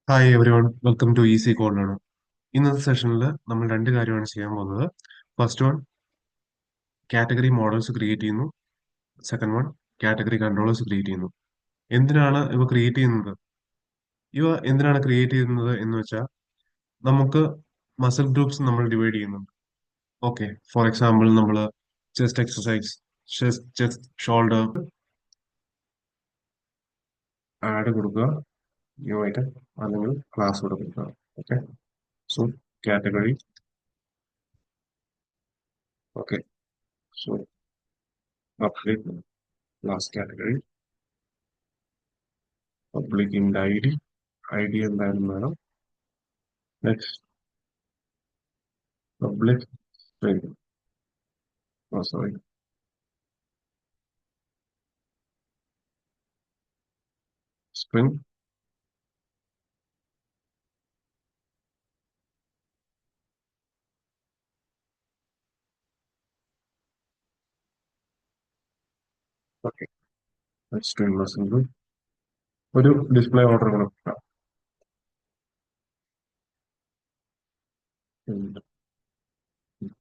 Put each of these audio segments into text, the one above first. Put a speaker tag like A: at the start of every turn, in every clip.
A: Hi everyone welcome to easy കോഡിനാണ്. ഇന്നത്തെ സെഷനിൽ നമ്മൾ രണ്ട് കാര്യമാണ് ചെയ്യാൻ പോകുന്നത്. First one, category models create ചെയ്യുന്നു. Second one, category controllers create ചെയ്യുന്നു. എന്തിനാണ് ഇവ ക്രിയേറ്റ് ചെയ്യുന്നത്? എന്ന് വെച്ചാൽ നമുക്ക് മസിൽ ഗ്രൂപ്പ്സ് നമ്മൾ ഡിവൈഡ് ചെയ്യുന്നുണ്ട്. ഓക്കെ, ഫോർ എക്സാമ്പിൾ നമ്മൾ chest exercise, chest shoulder add കൊടുക്കുക, ന്യൂ ആയിട്ട് അല്ലെങ്കിൽ ക്ലാസ് കൊടുക്കുക. Okay, so category. Okay, so public class category, public int ID എന്തായാലും വേണം. Next public string, sorry, string. Okay, string message ഒരു ഡിസ്പ്ലേ ഓർഡർ കൊടുക്കാം.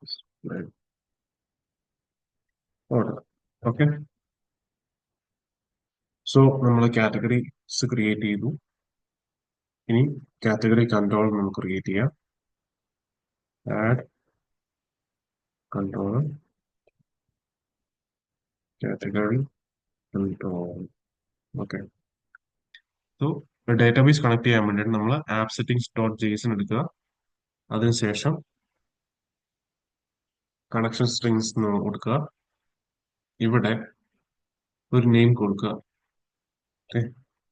A: Display order. Okay, so നമ്മൾ categories create ചെയ്തു. ഇനി കാറ്റഗറി കൺട്രോൾ നമുക്ക് ക്രിയേറ്റ് ചെയ്യാം. Add control category control. Okay, so database connect ചെയ്യാൻ വേണ്ടിയിട്ട് നമ്മൾ ആപ്പ് സെറ്റിംഗ്സ് ഡോട്ട് ജെയ്സൺ എടുക്കുക. അതിനുശേഷം കണക്ഷൻ സ്ട്രിങ്സ് കൊടുക്കുക. ഇവിടെ ഒരു നെയിം കൊടുക്കുക. ഓക്കെ,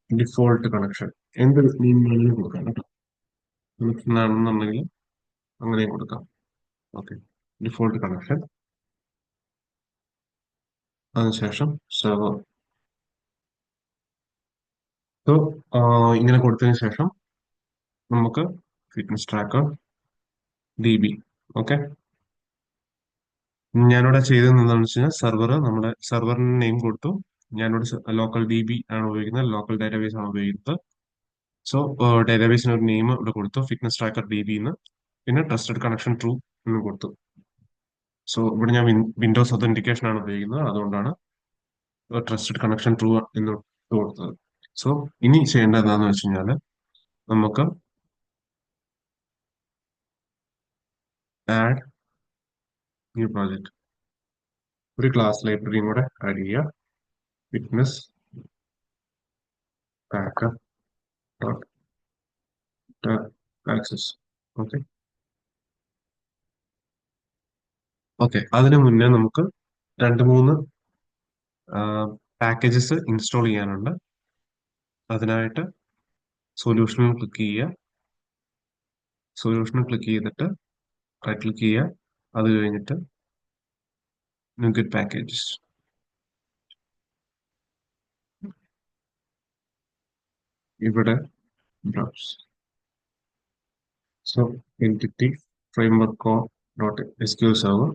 A: ഡിഫോൾട്ട് കണക്ഷൻ എന്ത് നെയിം വേണമെങ്കിലും കൊടുക്കാം കേട്ടോ. കണക്ഷൻ ആണെന്നുണ്ടെങ്കിൽ അങ്ങനെ കൊടുക്കാം. Okay, default connection. അതിനുശേഷം സെർവർ. സോ ഇങ്ങനെ കൊടുത്തതിന് ശേഷം നമുക്ക് ഫിറ്റ്നസ് ട്രാക്കർ DB. ഓക്കെ, ഞാനിവിടെ ചെയ്തത് എന്താണെന്ന് വെച്ച് കഴിഞ്ഞാൽ നമ്മുടെ സെർവറിന് നെയിം കൊടുത്തു. ഞാനിവിടെ ലോക്കൽ DB ആണ് ഉപയോഗിക്കുന്നത്, ലോക്കൽ ഡാറ്റാബേസ് ആണ് ഉപയോഗിക്കുന്നത്. സോ ഡാറ്റാബേസിന് ഒരു നെയിം ഇവിടെ കൊടുത്തു, ഫിറ്റ്നസ് ട്രാക്കർ DB എന്ന്. പിന്നെ ട്രസ്റ്റഡ് കണക്ഷൻ ട്രൂ എന്ന് കൊടുത്തു. സോ ഇവിടെ ഞാൻ വിൻഡോസ് ഒതന്റിക്കേഷൻ ആണ് ഉപയോഗിക്കുന്നത്, അതുകൊണ്ടാണ് ട്രസ്റ്റഡ് കണക്ഷൻ ട്രൂ എന്ന് കൊടുത്തത്. സോ ഇനി ചെയ്യേണ്ടത് എന്താണെന്ന് വെച്ച് കഴിഞ്ഞാൽ നമുക്ക് ആഡ് ന്യൂ പ്രോജക്റ്റ്, ഒരു ക്ലാസ് ലൈബ്രറിയും കൂടെ ആഡ് ചെയ്യുക. Fitness tracker dot access. Okay, okay, അതിനു മുന്നേ നമുക്ക് രണ്ട് മൂന്ന് പാക്കേജസ് ഇൻസ്റ്റാൾ ചെയ്യാനുണ്ട്. അതിനായിട്ട് സൊല്യൂഷനിൽ ക്ലിക്ക് ചെയ്യുക. സൊല്യൂഷനിൽ ക്ലിക്ക് ചെയ്തിട്ട് റൈറ്റ് ക്ലിക്ക് ചെയ്യുക. അത് കഴിഞ്ഞിട്ട് NuGet പാക്കേജസ്. ഇവിടെ browse. So entity framework core dot SQL server.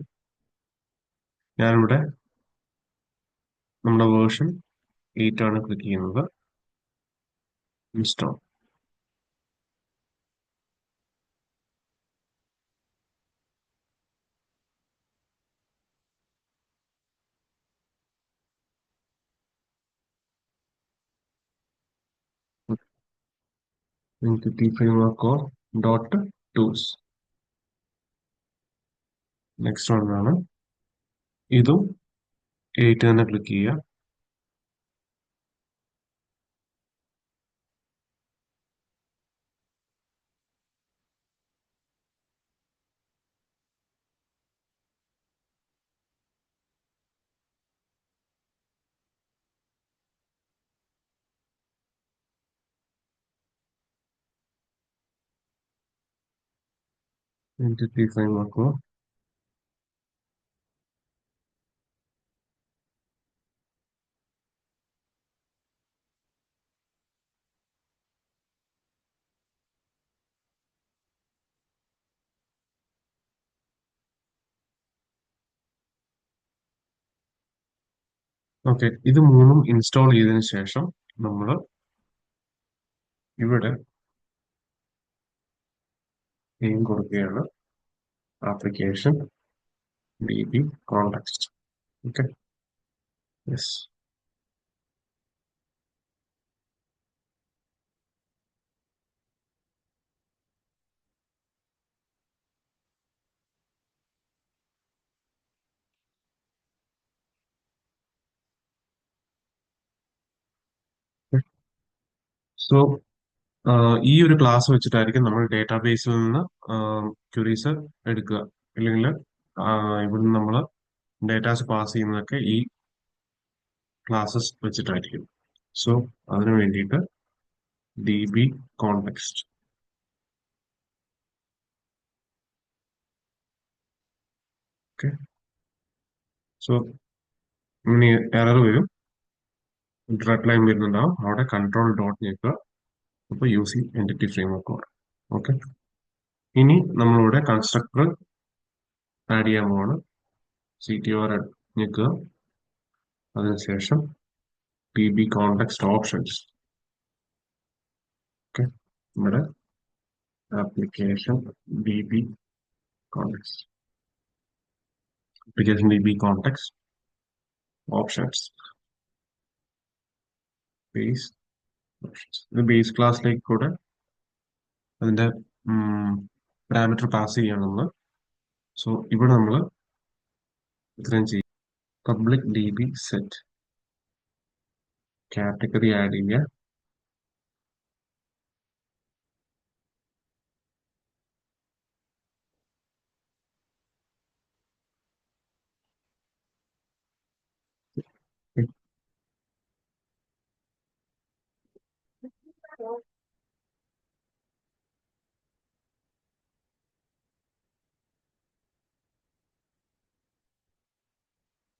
A: ഞാനിവിടെ നമ്മുടെ വേർഷൻ 8 ആണ് ക്ലിക്ക് ചെയ്യുന്നത്. Install. entity framework core dot tools. Next one ആണ് ഇതും 8 തന്നെ ക്ലിക്ക് ചെയ്യുക. entity framework core. ഓക്കെ, ഇത് മൂന്നും ഇൻസ്റ്റാൾ ചെയ്തതിന് ശേഷം നമ്മൾ ഇവിടെ നെയിം കൊടുക്കുകയാണ് application DB context. Okay. Yes. So ഈ ഒരു ക്ലാസ് വെച്ചിട്ടായിരിക്കും നമ്മൾ ഡേറ്റാബേസിൽ നിന്ന് ക്വറീസ് എടുക്കുക. അല്ലെങ്കിൽ ഇവിടുന്ന് നമ്മൾ ഡേറ്റാസ് പാസ് ചെയ്യുന്നതൊക്കെ ഈ ക്ലാസ്സസ് വെച്ചിട്ടായിരിക്കും. സോ അതിനു വേണ്ടിയിട്ട് DB കോണ്ടെക്സ്റ്റ്. ഓക്കെ. സോ ഇനി എറർ വരും, റെഡ് ലൈൻ വരുന്നുണ്ടാവും, അവിടെ കൺട്രോൾ ഡോട്ട് ഞെക്കുക. അപ്പോൾ using entity framework code. Okay. ഇനി നമ്മളിവിടെ കൺസ്ട്രക്ടർ ആഡ് ചെയ്യാൻ പോവാണ്. CTR ഞെക്കുക. അതിനുശേഷം DB കോണ്ടെക്സ്റ്റ് ഓപ്ഷൻസ്. ഓക്കെ. ഇവിടെ application DB context, application DB context options, base options. ഇത് ബേസ് ക്ലാസ്സിലേക്ക് കൂടെ അതിന്റെ പാരാമീറ്റർ പാസ് ചെയ്യണം നമ്മൾ. സോ ഇവിടെ നമ്മൾ ഇത്രയും ചെയ്യും. Public DB set category add ചെയ്യുക.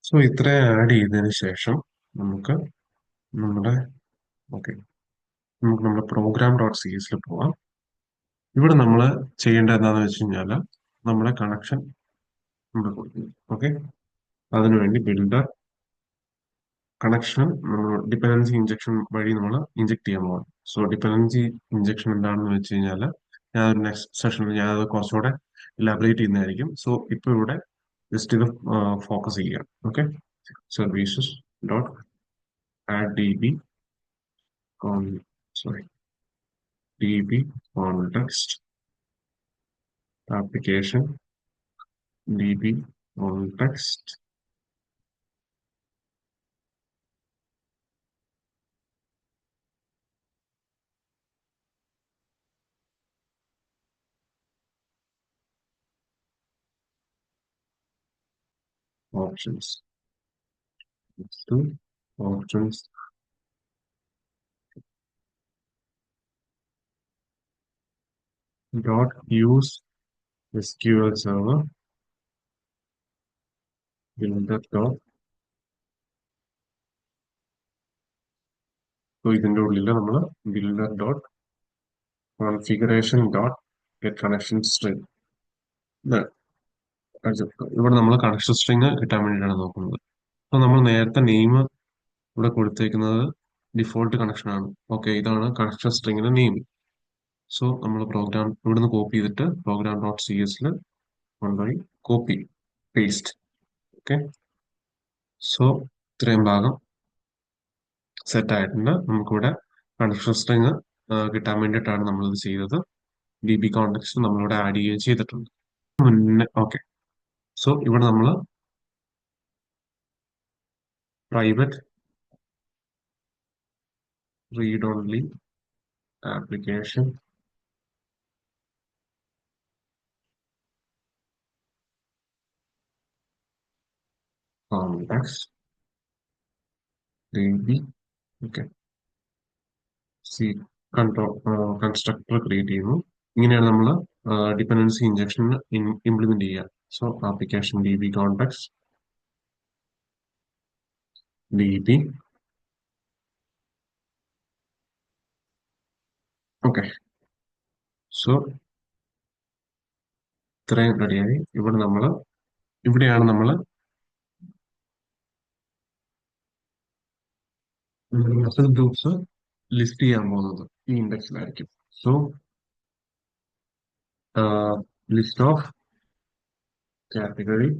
A: സോ ഇത്രയും ആഡ് ചെയ്തതിന് ശേഷം നമുക്ക് നമ്മുടെ ഓക്കെ നമുക്ക് നമ്മുടെ പ്രോഗ്രാം ഡോട്ട് CS പോവാം. ഇവിടെ നമ്മൾ ചെയ്യേണ്ടത് എന്താണെന്ന് വെച്ച് കഴിഞ്ഞാൽ നമ്മുടെ കണക്ഷൻ നമ്മൾ കൊടുക്കുന്നു. ഓക്കെ. അതിനുവേണ്ടി ബിൽഡർ കണക്ഷൻ നമ്മൾ ഡിപെൻഡൻസി ഇഞ്ചക്ഷൻ വഴി നമ്മൾ ഇഞ്ചക്ട് ചെയ്യാൻ പോകണം. സോ ഡിപെൻഡൻസി ഇഞ്ചക്ഷൻ എന്താണെന്ന് വെച്ച് കഴിഞ്ഞാൽ ഞാൻ ഒരു നെക്സ്റ്റ് സെഷനിൽ ഞാൻ അത് കുറച്ചുകൂടെ ഇലാബറേറ്റ് ചെയ്യുന്നതായിരിക്കും. സോ ഇപ്പോൾ ഇവിടെ ജസ്റ്റ് ഇത് ഫോക്കസ് ചെയ്യുക. Okay. Services dot add DB sorry DB context application DB context options. To options dot use SQL server builder dot. So ഇതിന്റെ ഉള്ളിൽ നമ്മൾ builder dot configuration dot get connection string. ഇവിടെ നമ്മൾ connection string കിട്ടാൻ വേണ്ടിയിട്ടാണ് നോക്കുന്നത്. അപ്പൊ നമ്മൾ നേരത്തെ നെയിം ഇവിടെ കൊടുത്തേക്കുന്നത് ഡിഫോൾട്ട് കണക്ഷൻ ആണ്. ഓക്കെ. ഇതാണ് കണക്ഷൻ സ്ട്രിങ്ങിന്റെ നെയിം. സോ നമ്മൾ പ്രോഗ്രാം ഇവിടുന്ന് കോപ്പി ചെയ്തിട്ട് പ്രോഗ്രാം ഡോട്ട് CS കൊണ്ടുപോയി കോപ്പി പേസ്റ്റ്. ഓക്കെ. സോ ഇത്രയും ഭാഗം സെറ്റ് ആയിട്ടുണ്ട്. നമുക്കിവിടെ കണക്ഷൻ സ്ട്രിങ് കിട്ടാൻ വേണ്ടിയിട്ടാണ് നമ്മളിത് ചെയ്തത്. DB കോണ്ടെക്സ്റ്റ് നമ്മളിവിടെ ആഡ് ചെയ്യുകയും ചെയ്തിട്ടുണ്ട് മുന്നേ. ഓക്കെ. സോ ഇവിടെ നമ്മൾ private read only application context DB. Okay. C control constructor create ചെയ്യുന്നു. ഇങ്ങനെയാണ് നമ്മൾ ഡിപെൻഡൻസി ഇഞ്ചക്ഷൻ ഇംപ്ലിമെന്റ് ചെയ്യുക. So application DB context DB. Okay. So ഇത്രയും റെഡിയായി. ഇവിടെയാണ് നമ്മൾ ഗ്രൂപ്പ്സ് ലിസ്റ്റ് ചെയ്യാൻ പോകുന്നത് ഈ ഇൻഡെക്സിലായിരിക്കും. So List of category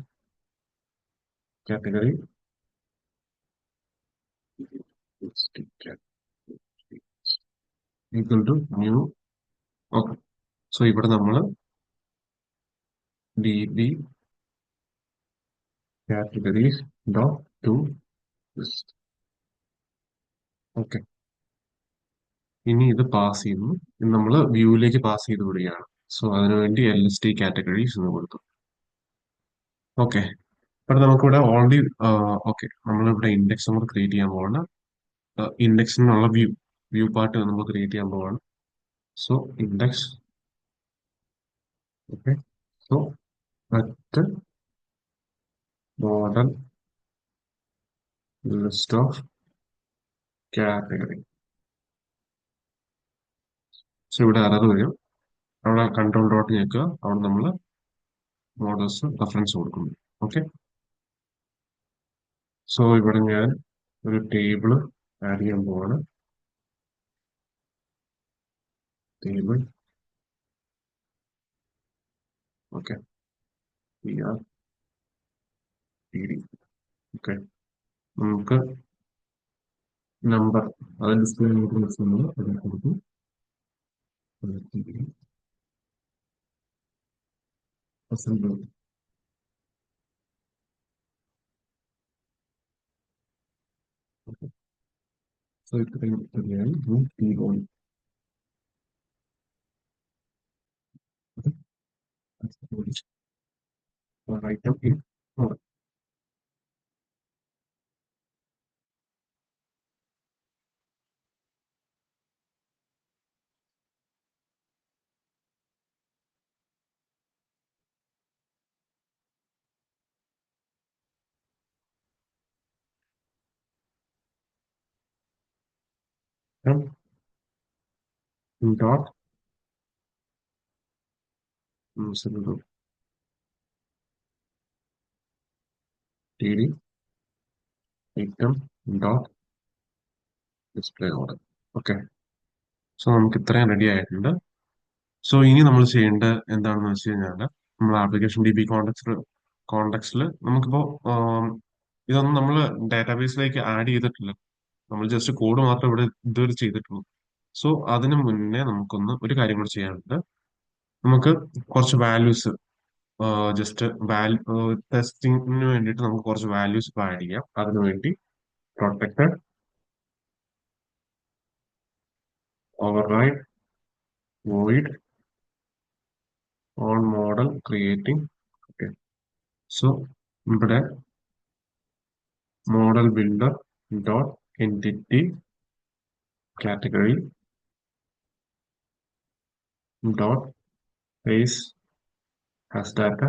A: equal to new. Okay. So ഇവിടെ നമ്മൾ db categories dot to list. Okay. ഇനി ഇത് പാസ് ചെയ്യുന്നു. നമ്മൾ വ്യൂവിലേക്ക് പാസ് ചെയ്ത് വിടുകയാണ്. സോ അതിനുവേണ്ടി LST കാറ്റഗറീസ് എന്ന് കൊടുത്തു. ഓക്കെ. ഇവിടെ നമുക്കിവിടെ ഓൾറെഡി ഓക്കെ, നമ്മളിവിടെ ഇൻഡെക്സ് നമ്മൾ ക്രിയേറ്റ് ചെയ്യാൻ പോവാണ്. ഇൻഡെക്സിനുള്ള വ്യൂ പാർട്ട് നമ്മൾ ക്രിയേറ്റ് ചെയ്യാൻ പോവാണ്. So index. ഓക്കെ. സോ മറ്റ് model list of category. So ഇവിടെ എറർ വരും. അവിടെ കൺട്രോൾ ഡോട്ട് ഞെക്കുക. അവിടെ നമ്മൾ മോഡൽസ് റെഫറൻസ് കൊടുക്കുന്നു. ഓക്കെ. സോ ഇവിടെ ഞാൻ ഒരു ടേബിൾ ആഡ് ചെയ്യാൻ പോവാണ്. ടേബിൾ. ഓക്കെ. PRTD. ഓക്കെ. നമുക്ക് നമ്പർ അത് ഡിസ്പ്ലേ നമ്മൾ അതിൽ കൊടുക്കും. അസംബിൾ. സോ ഇത്രയും ശരിയായി. T1. Item in model. Dot TD item dot display order. Okay. So നമുക്ക് ഇത്രയും റെഡി ആയിട്ടുണ്ട്. സോ ഇനി നമ്മൾ ചെയ്യേണ്ടത് എന്താണെന്ന് വെച്ച് കഴിഞ്ഞാൽ നമ്മൾ ആപ്ലിക്കേഷൻ DB കോണ്ടെക്സ്റ്റിൽ നമുക്കിപ്പോ ഇതൊന്നും നമ്മൾ ഡാറ്റാബേസിലേക്ക് ആഡ് ചെയ്തിട്ടില്ല. നമ്മൾ ജസ്റ്റ് കോഡ് മാത്രം ഇവിടെ ഇതുവരെ ചെയ്തിട്ടുള്ളൂ. സോ അതിന് മുന്നേ നമുക്കൊന്ന് ഒരു കാര്യം കൂടി ചെയ്യാനുണ്ട്. നമുക്ക് കുറച്ച് വാല്യൂസ് ജസ്റ്റ് ടെസ്റ്റിങ്ങിന് വേണ്ടിയിട്ട് നമുക്ക് കുറച്ച് വാല്യൂസ് ആഡ് ചെയ്യാം. അതിനു വേണ്ടി protected override void on model creating. Okay. So ഇവിടെ model builder dot entity category dot base has data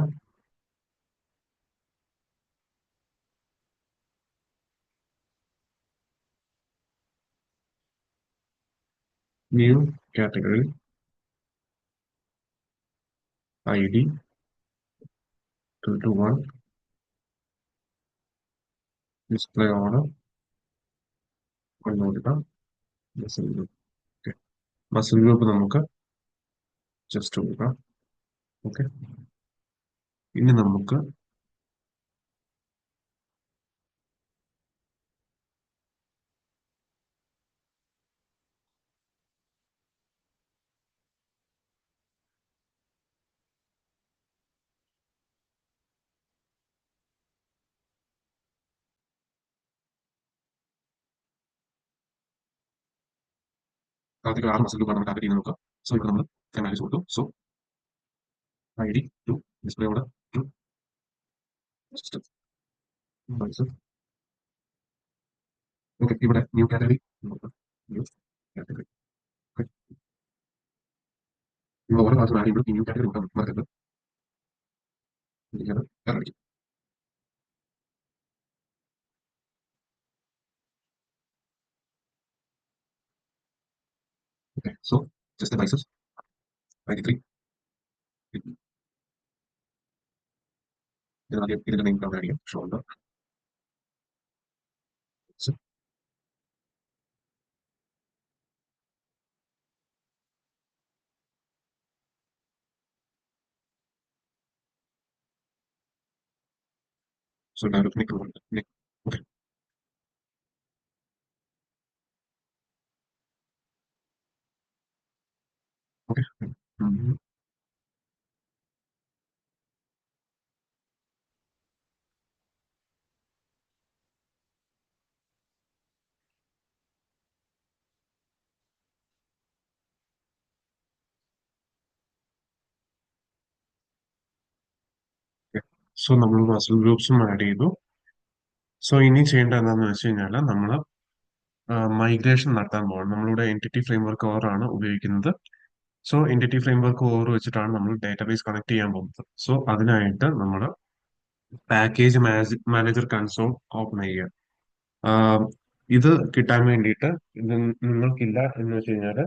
A: new category ID equal to 1 display order കൊടുക്കാം. Muscle group. Okay. Muscle group നമുക്ക് just കൊടുക്കാം. Okay. ഇനി നമുക്ക് ആദ്യം 6 muscle ഗ്രൂപ്പാണ് നമ്മൾ target ചെയ്യുന്നത് നോക്കാം. സോ ഇവിടെ നമ്മൾ വാല്യൂസ് കൊടുത്തു. So ID to display order to system. Okay. ഇവിടെ ന്യൂ കാറ്റഗറി നോക്കാം. New category. നിങ്ങൾ ഓരോ ക്ലാസ് ആഡ് ചെയ്യുമ്പോൾ ഈ ന്യൂ കാറ്റഗറി നോക്കാൻ മറക്കരുത്. ഇരിക്കുന്നത് കാരണം. Okay, so just the devices, 93. ഇതിന്റെ നെയിം അവിടെ അടിക്കാം. ഷോൾഡർ. സോ ഡെവലപ്പ് നിൽക്കുന്നുണ്ട്. Okay okay. സോ നമ്മൾ മസിൽ ഗ്രൂപ്പ്സും ആഡ് ചെയ്തു. സോ ഇനി ചെയ്യേണ്ടത് എന്താണെന്ന് വെച്ച് കഴിഞ്ഞാൽ നമ്മൾ മൈഗ്രേഷൻ നടത്താൻ പോകണം. നമ്മളിവിടെ എൻറ്റിറ്റി ഫ്രെയിംവർക്ക് ഓവർ ആണ് ഉപയോഗിക്കുന്നത്. സോ എൻറ്റിറ്റി ഫ്രെയിംവർക്ക് ഓവർ വെച്ചിട്ടാണ് നമ്മൾ ഡാറ്റാബേസ് കണക്ട് ചെയ്യാൻ പോകുന്നത്. സോ അതിനായിട്ട് നമ്മൾ പാക്കേജ് മാനേജർ കൺസോൾ ഓപ്പൺ ചെയ്യുക. ആഹ് ഇത് കിട്ടാൻ വേണ്ടിയിട്ട് ഇത് നിങ്ങൾക്കില്ല എന്ന് വെച്ച് കഴിഞ്ഞാൽ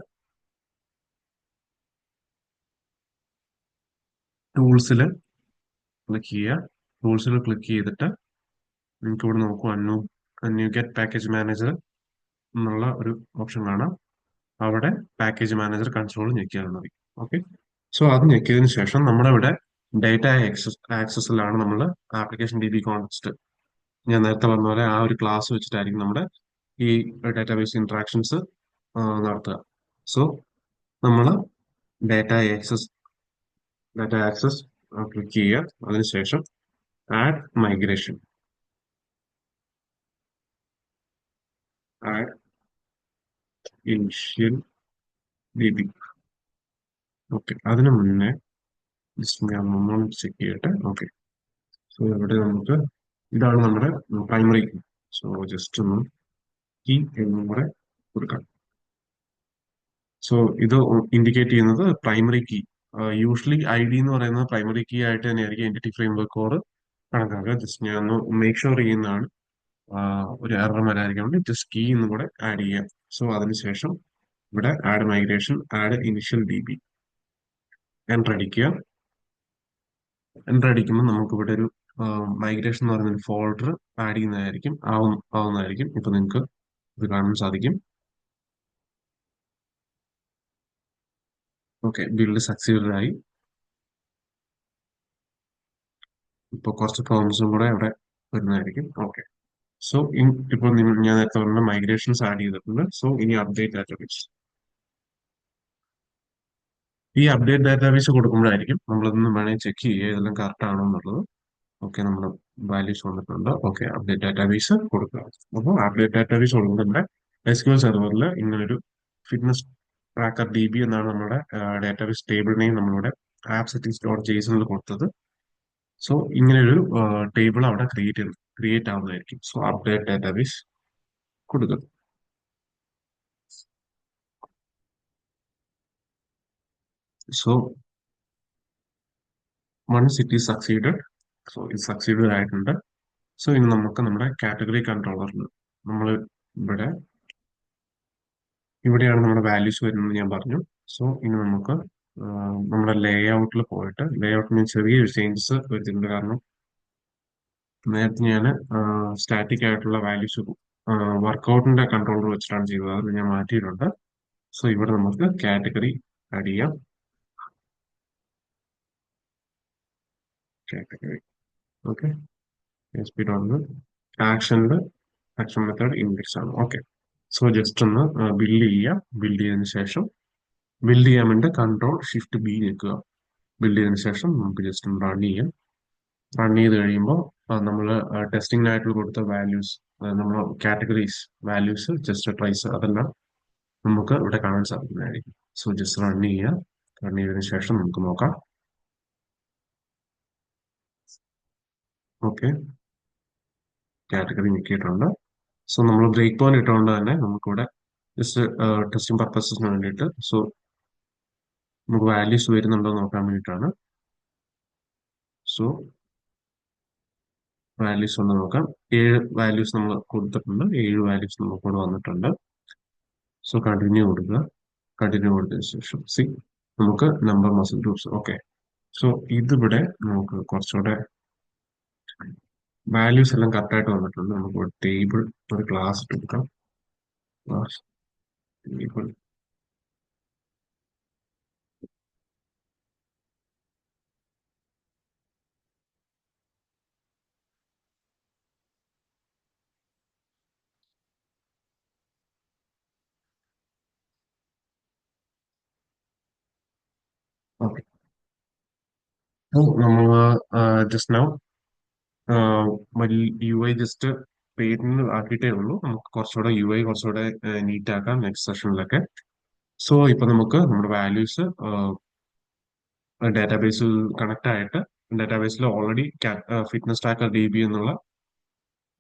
A: ടൂൾസിൽ ക്ലിക്ക് ചെയ്യുക. ടൂൾസിൽ ക്ലിക്ക് ചെയ്തിട്ട് നിങ്ങൾക്ക് ഇവിടെ നോക്കൂ, അന്യൂ ഗെറ്റ് പാക്കേജ് മാനേജർ എന്നുള്ള ഒരു ഓപ്ഷൻ കാണാം. അവിടെ പാക്കേജ് മാനേജർ കൺസോൾ ഞെക്കിയാൽ മതി. ഓക്കെ. സോ അത് ഞെക്കിയതിന് ശേഷം നമ്മുടെ ഇവിടെ ഡേറ്റ ആക്സസിലാണ് നമ്മൾ ആപ്ലിക്കേഷൻ ഡി ബി കോൺടെക്സ്റ്റ് ഞാൻ നേരത്തെ പറഞ്ഞ പോലെ ആ ഒരു ക്ലാസ് വെച്ചിട്ടായിരിക്കും നമ്മുടെ ഈ ഡാറ്റാബേസ് ഇന്ററാക്ഷൻസ് നടത്തുക. സോ നമ്മൾ data access data access click ചെയ്യുക. അതിനുശേഷം add migration, add initial D B. Okay. അതിനു മുന്നേ ജസ്റ്റ് ഞാൻ ഒന്നും ചെക്ക് ചെയ്യട്ടെ. ഓക്കെ. സോ ഇവിടെ നമുക്ക് ഇതാണ് നമ്മുടെ പ്രൈമറി കീ. സോ ജസ്റ്റ് ഒന്ന് കീ എന്നും കൂടെ കൊടുക്കാം. സോ ഇത് ഇൻഡിക്കേറ്റ് ചെയ്യുന്നത് primary key. Usually I D എന്ന് പറയുന്നത് പ്രൈമറി കീ ആയിട്ട് തന്നെയായിരിക്കും എൻറ്റിറ്റി ഫ്രെയിംവർക്ക് ഓർ കണക്കാക്കുക. ജസ്റ്റ് ഞാൻ ഒന്ന് മേക്ക് ഷുവർ ചെയ്യുന്നതാണ്. ഒരു എറർ വരാതിരിക്കാൻ വേണ്ടി ജസ്റ്റ് കീ എന്നും കൂടെ ആഡ് ചെയ്യാം. സോ അതിനുശേഷം ഇവിടെ add migration, add initial D B enter അടിക്കുക. എൻ്റർ അടിക്കുമ്പോൾ നമുക്ക് ഇവിടെ ഒരു മൈഗ്രേഷൻ എന്ന് പറയുന്ന ഒരു ഫോൾഡർ ആഡ് ചെയ്യുന്നതായിരിക്കും ആവുന്നതായിരിക്കും. ഇപ്പൊ നിങ്ങൾക്ക് ഇത് കാണാൻ സാധിക്കും. ഓക്കെ, ബിൽഡ് സക്സീഡ് ആയി. ഇപ്പൊ കുറച്ച് ഫോംസും കൂടെ അവിടെ വരുന്നതായിരിക്കും. ഓക്കെ. സോ ഇപ്പോൾ ഞാൻ നേരത്തെ പറഞ്ഞ മൈഗ്രേഷൻസ് ആഡ് ചെയ്തിട്ടുണ്ട്. സോ ഇനി അപ്ഡേറ്റ് ഡാറ്റാബേസ്. ഈ അപ്ഡേറ്റ് ഡാറ്റാബേസ് കൊടുക്കുമ്പോഴായിരിക്കും നമ്മളിതൊന്ന് വേണമെങ്കിൽ ചെക്ക് ചെയ്യുക ഇതെല്ലാം കറക്റ്റ് ആണോ എന്നുള്ളത്. ഓക്കെ, നമ്മുടെ വാല്യൂസ് വന്നിട്ടുണ്ട്. ഓക്കെ, അപ്ഡേറ്റ് ഡാറ്റാബേസ് കൊടുക്കുക. അപ്പോൾ അപ്ഡേറ്റ് ഡാറ്റാബേസ് കൊടുക്കുമ്പോൾ നമ്മുടെ SQL സെർവറിൽ ഇങ്ങനൊരു ഫിറ്റ്നസ് ട്രാക്കർ ഡി ബി എന്നാണ് നമ്മുടെ ഡാറ്റാബേസ് ടേബിൾ നെയിം നമ്മളിവിടെ ആപ്പ് സെറ്റിംഗ്സ് ഡോട്ട് ജെയ്സണിൽ കൊടുത്തത്. സോ ഇങ്ങനൊരു ടേബിൾ അവിടെ ക്രിയേറ്റ് ആവുന്നതായിരിക്കും. സോ അപ്ഡേറ്റ് ഡാറ്റാബേസ് കൊടുക്കുക. So once it is succeeded, so ഇത് സക്സീഡഡ് ആയിട്ടുണ്ട്. സോ ഇനി നമുക്ക് നമ്മുടെ കാറ്റഗറി കൺട്രോളറിൽ നമ്മൾ ഇവിടെ ഇവിടെയാണ് നമ്മുടെ വാല്യൂസ് വരുന്നത് ഞാൻ പറഞ്ഞു. സോ ഇനി നമുക്ക് നമ്മുടെ ലേ ഔട്ടിൽ പോയിട്ട് ലേ ഔട്ടിന് ചെറിയൊരു ചേഞ്ചസ് വരുത്തിയിട്ടുണ്ട്. കാരണം നേരത്തെ ഞാൻ സ്റ്റാറ്റിക് ആയിട്ടുള്ള വാല്യൂസ് വർക്കൗട്ടിന്റെ കൺട്രോളർ വെച്ചിട്ടാണ് ചെയ്തത്. അത് ഞാൻ മാറ്റിയിട്ടുണ്ട്. സോ ഇവിടെ നമുക്ക് കാറ്റഗറി ആഡ് ചെയ്യാം. കാറ്റഗറി. ഓക്കെ. സ്പീഡ് വന്ന് ആക്ഷനിൽ ആക്ഷൻ മെത്തേഡ് ഇൻഡെക്സ് ആണ്. ഓക്കെ. സോ ജസ്റ്റ് ഒന്ന് ബിൽഡ് ചെയ്യുക. ബിൽഡ് ചെയ്തതിന് ശേഷം ബിൽഡ് ചെയ്യാൻ വേണ്ടി കൺട്രോൾ ഷിഫ്റ്റ് ബി നിൽക്കുക. ബിൽഡ് ചെയ്തതിന് ശേഷം നമുക്ക് ജസ്റ്റ് ഒന്ന് റൺ ചെയ്യാം. റൺ ചെയ്ത് കഴിയുമ്പോൾ നമ്മൾ ടെസ്റ്റിംഗിനായിട്ട് കൊടുത്ത വാല്യൂസ്, നമ്മൾ കാറ്റഗറീസ് വാല്യൂസ് ജസ്റ്റ് ട്രൈസ് അതെല്ലാം നമുക്ക് ഇവിടെ കാണാൻ സാധിക്കുന്നതായിരിക്കും. സോ ജസ്റ്റ് റൺ ചെയ്യുക. റൺ ചെയ്തതിന് ശേഷം നമുക്ക് നോക്കാം. ഓക്കെ, കാറ്റഗറി നോക്കിയിട്ടുണ്ട്. സോ നമ്മൾ ബ്രേക്ക് പോയിന്റ് ഇട്ടുകൊണ്ട് തന്നെ നമുക്കിവിടെ ജസ്റ്റ് ടെസ്റ്റിംഗ് പർപ്പസസിന് വേണ്ടിയിട്ട് സോ നമുക്ക് വാല്യൂസ് വരുന്നുണ്ടോ എന്ന് നോക്കാൻ വേണ്ടിയിട്ടാണ്. സോ വാല്യൂസ് ഒന്ന് നോക്കാം. 7 വാല്യൂസ് നമ്മൾ കൊടുത്തിട്ടുണ്ട്. 7 വാല്യൂസ് നമുക്ക് ഇവിടെ വന്നിട്ടുണ്ട്. സോ കണ്ടിന്യൂ കൊടുക്കുക. കണ്ടിന്യൂ കൊടുത്തതിന് ശേഷം നമുക്ക് number muscle groups. Okay. So ഇതിവിടെ നമുക്ക് കുറച്ചുകൂടെ വാല്യൂസ് എല്ലാം കറക്റ്റ് ആയിട്ട് വന്നിട്ടുണ്ട്. നമുക്ക് ഒരു ടേബിൾ ഒരു ക്ലാസ് ഇട്ട് കൊടുക്കാം. Class table. ഓക്കെ, നമ്മൾ just now you I just പേരിന് ആക്കിയിട്ടേ ഉള്ളൂ. നമുക്ക് കുറച്ചുകൂടെ യു ഐ കുറച്ചുകൂടെ നീറ്റ് ആക്കാം നെക്സ്റ്റ് സെഷനിലൊക്കെ. സോ ഇപ്പൊ നമുക്ക് നമ്മുടെ വാല്യൂസ് ഡാറ്റാബേസിൽ കണക്ട് ആയിട്ട് ഡാറ്റാബേസിൽ already fitness tracker D B എന്നുള്ള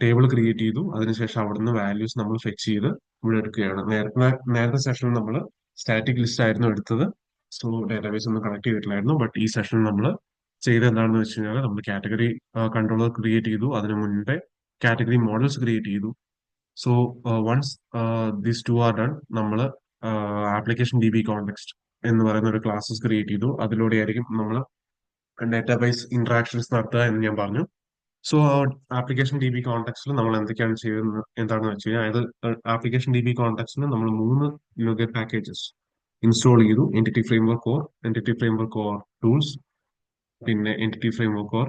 A: ടേബിൾ ക്രിയേറ്റ് ചെയ്തു. അതിനുശേഷം അവിടുന്ന് വാല്യൂസ് നമ്മൾ ഫെച്ച് ചെയ്ത് ഇവിടെ എടുക്കുകയാണ്. നേരത്തെ സെഷനിൽ നമ്മൾ സ്റ്റാറ്റിക് ലിസ്റ്റ് ആയിരുന്നു എടുത്തത്. സോ ഡാറ്റാബേസ് ഒന്നും കണക്ട് ചെയ്തിട്ടില്ലായിരുന്നു. ബട്ട് ഈ സെഷനിൽ നമ്മൾ ചെയ്തത് എന്താണെന്ന് വെച്ച് കഴിഞ്ഞാൽ നമ്മൾ കാറ്റഗറി കൺട്രോളർ ക്രിയേറ്റ് ചെയ്തു. അതിനു മുൻപേ കാറ്റഗറി മോഡൽസ് ക്രിയേറ്റ് ചെയ്തു. So once these two are done, നമ്മൾ ആപ്ലിക്കേഷൻ ഡി ബി കോണ്ടെക്സ്റ്റ് എന്ന് പറയുന്ന ഒരു ക്ലാസ്സസ് ക്രിയേറ്റ് ചെയ്തു. അതിലൂടെ ആയിരിക്കും നമ്മൾ ഡാറ്റാബേസ് ഇന്ററാക്ഷൻസ് നടത്തുക എന്ന് ഞാൻ പറഞ്ഞു. സോ ആപ്ലിക്കേഷൻ ഡി ബി കോൺടാക്സിൽ നമ്മൾ എന്തൊക്കെയാണ് ചെയ്യുന്നത് എന്താണെന്ന് വെച്ച് കഴിഞ്ഞാൽ, അതായത് ആപ്ലിക്കേഷൻ ഡി ബി കോൺടാക്സിന് നമ്മൾ 3 നുഗറ്റ് പാക്കേജസ് ഇൻസ്റ്റാൾ ചെയ്തു. Entity framework core entity framework core tools, പിന്നെ entity framework core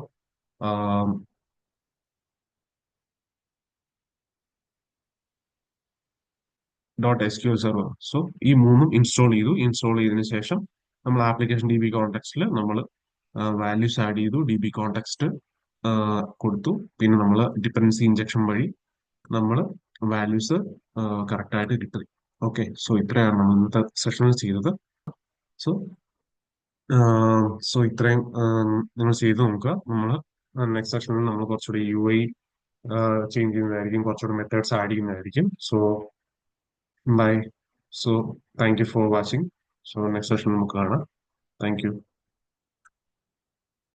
A: dot S Q L server. So ഈ മൂന്നും ഇൻസ്റ്റാൾ ചെയ്തു. ഇൻസ്റ്റാൾ ചെയ്തതിനു ശേഷം നമ്മൾ ആപ്ലിക്കേഷൻ ഡി ബി കോൺടാക്സിൽ നമ്മൾ വാല്യൂസ് ആഡ് ചെയ്തു, ഡി ബി കോൺടാക്സ്റ്റ് കൊടുത്തു. പിന്നെ നമ്മൾ ഡിപെൻഡൻസി ഇഞ്ചക്ഷൻ വഴി നമ്മൾ വാല്യൂസ് കറക്റ്റ് ആയിട്ട് കിട്ടി. ഓക്കെ, സോ ഇത്രയാണ് നമ്മൾ ഇന്നത്തെ സെഷനിൽ ചെയ്തത്. സോ സോ ഇത്രയും നിങ്ങൾ ചെയ്ത് നോക്കുക. നമ്മൾ നെക്സ്റ്റ് സെഷനിൽ നമ്മൾ കുറച്ചുകൂടി യു ഐ ചേഞ്ച് ചെയ്യുന്നതായിരിക്കും, കുറച്ചുകൂടി മെത്തേഡ്സ് ആഡ് ചെയ്യുന്നതായിരിക്കും. So bye. So thank you for watching. So next session നമുക്ക് കാണാം. Thank U.